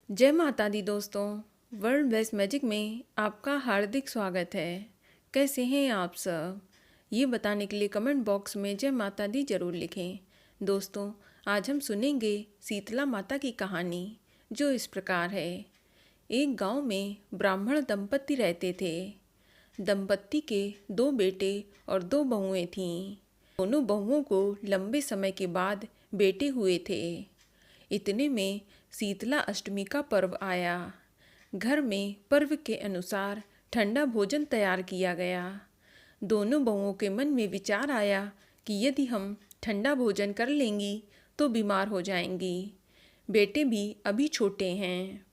जय माता दी दोस्तों। वर्ल्ड बेस्ट मैजिक में आपका हार्दिक स्वागत है। कैसे हैं आप सब? ये बताने के लिए कमेंट बॉक्स में जय माता दी जरूर लिखें। दोस्तों, आज हम सुनेंगे शीतला माता की कहानी, जो इस प्रकार है। एक गांव में ब्राह्मण दंपति रहते थे। दंपति के 2 बेटे और 2 बहुएं थीं। दोनों बहुओं को लंबे समय के बाद बेटे हुए थे। इतने में शीतला अष्टमी का पर्व आया। घर में पर्व के अनुसार ठंडा भोजन तैयार किया गया। दोनों बहुओं के मन में विचार आया कि यदि हम ठंडा भोजन कर लेंगी तो बीमार हो जाएंगी। बेटे भी अभी छोटे हैं।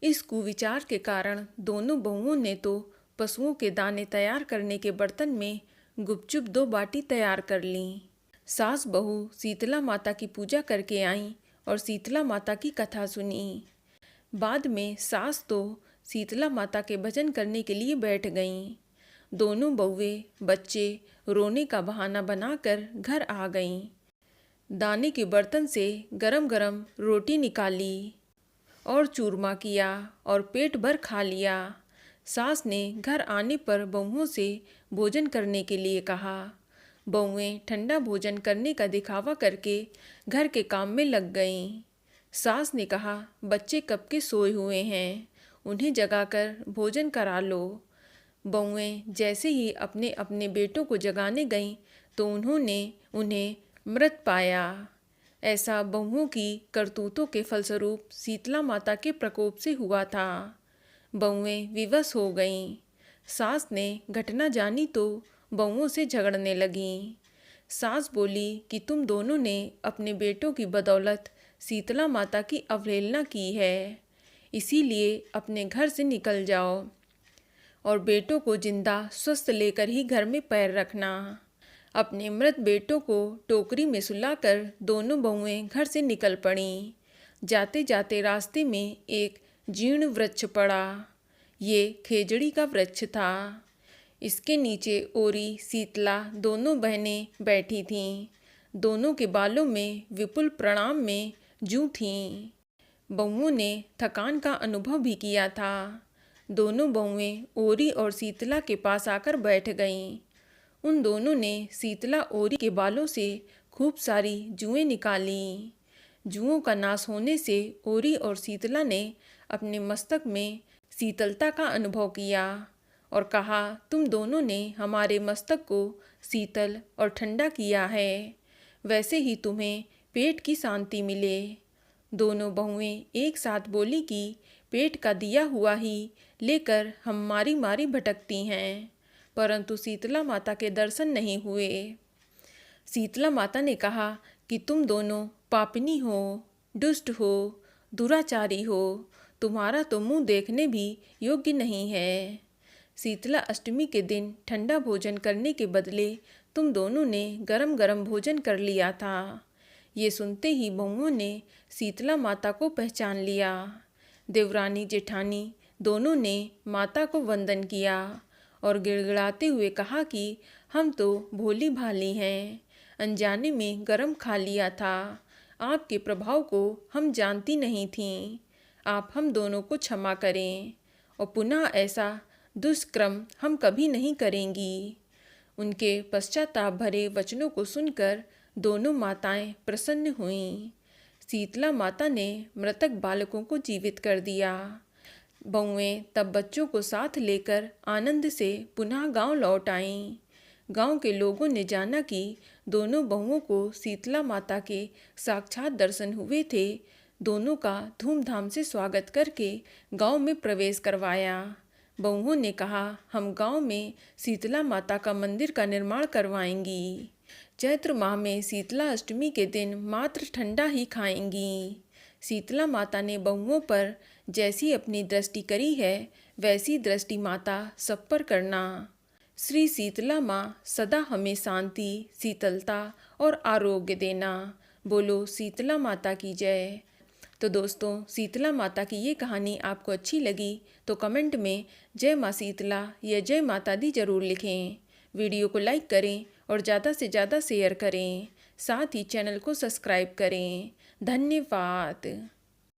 इस कुविचार के कारण दोनों बहुओं ने तो पशुओं के दाने तैयार करने के बर्तन में गुपचुप 2 बाटी तैयार कर लीं। सास बहू शीतला माता की पूजा करके आईं और शीतला माता की कथा सुनी। बाद में सास तो शीतला माता के भजन करने के लिए बैठ गईं। दोनों बहुएं बच्चे रोने का बहाना बनाकर घर आ गईं। दाने के बर्तन से गरम गरम रोटी निकाली और चूरमा किया और पेट भर खा लिया। सास ने घर आने पर बहुओं से भोजन करने के लिए कहा। बहुएं ठंडा भोजन करने का दिखावा करके घर के काम में लग गईं। सास ने कहा, बच्चे कब के सोए हुए हैं, उन्हें जगाकर भोजन करा लो। बहुएं जैसे ही अपने अपने बेटों को जगाने गईं तो उन्होंने उन्हें मृत पाया। ऐसा बहुओं की करतूतों के फलस्वरूप शीतला माता के प्रकोप से हुआ था। बहुएं विवश हो गईं। सास ने घटना जानी तो बहुओं से झगड़ने लगीं। सास बोली कि तुम दोनों ने अपने बेटों की बदौलत शीतला माता की अवहेलना की है, इसीलिए अपने घर से निकल जाओ और बेटों को जिंदा स्वस्थ लेकर ही घर में पैर रखना। अपने मृत बेटों को टोकरी में सुलाकर दोनों बहुएं घर से निकल पड़ीं। जाते जाते रास्ते में एक जीर्ण वृक्ष पड़ा। ये खेजड़ी का वृक्ष था। इसके नीचे ओरी शीतला दोनों बहनें बैठी थीं। दोनों के बालों में विपुल प्रणाम में जूं थीं। बहुओं ने थकान का अनुभव भी किया था। दोनों बहुएं ओरी और शीतला के पास आकर बैठ गईं। उन दोनों ने शीतला ओरी के बालों से खूब सारी जुएं निकालीं। जुओं का नाश होने से ओरी और शीतला ने अपने मस्तक में शीतलता का अनुभव किया और कहा, तुम दोनों ने हमारे मस्तक को शीतल और ठंडा किया है, वैसे ही तुम्हें पेट की शांति मिले। दोनों बहुएं एक साथ बोली कि पेट का दिया हुआ ही लेकर हम मारी मारी भटकती हैं, परंतु शीतला माता के दर्शन नहीं हुए। शीतला माता ने कहा कि तुम दोनों पापिनी हो, दुष्ट हो, दुराचारी हो, तुम्हारा तो मुंह देखने भी योग्य नहीं है। शीतला अष्टमी के दिन ठंडा भोजन करने के बदले तुम दोनों ने गरम गरम भोजन कर लिया था। ये सुनते ही बहुओं ने शीतला माता को पहचान लिया। देवरानी जेठानी दोनों ने माता को वंदन किया और गिड़गिड़ाते हुए कहा कि हम तो भोली भाली हैं, अनजाने में गरम खा लिया था। आपके प्रभाव को हम जानती नहीं थीं। आप हम दोनों को क्षमा करें और पुनः ऐसा दुष्कर्म हम कभी नहीं करेंगी। उनके पश्चाताप भरे वचनों को सुनकर दोनों माताएं प्रसन्न हुईं। शीतला माता ने मृतक बालकों को जीवित कर दिया। बहुएं तब बच्चों को साथ लेकर आनंद से पुनः गांव लौट आईं। गांव के लोगों ने जाना कि दोनों बहुओं को शीतला माता के साक्षात दर्शन हुए थे। दोनों का धूमधाम से स्वागत करके गांव में प्रवेश करवाया। बहुओं ने कहा, हम गांव में शीतला माता का मंदिर का निर्माण करवाएंगी। चैत्र माह में शीतला अष्टमी के दिन मात्र ठंडा ही खाएंगी। शीतला माता ने बहुओं पर जैसी अपनी दृष्टि करी है, वैसी दृष्टि माता सब पर करना। श्री शीतला माँ सदा हमें शांति, शीतलता और आरोग्य देना। बोलो शीतला माता की जय। तो दोस्तों, शीतला माता की ये कहानी आपको अच्छी लगी तो कमेंट में जय माँ शीतला या जय माता दी जरूर लिखें। वीडियो को लाइक करें और ज़्यादा से ज़्यादा शेयर करें। साथ ही चैनल को सब्सक्राइब करें। धन्यवाद।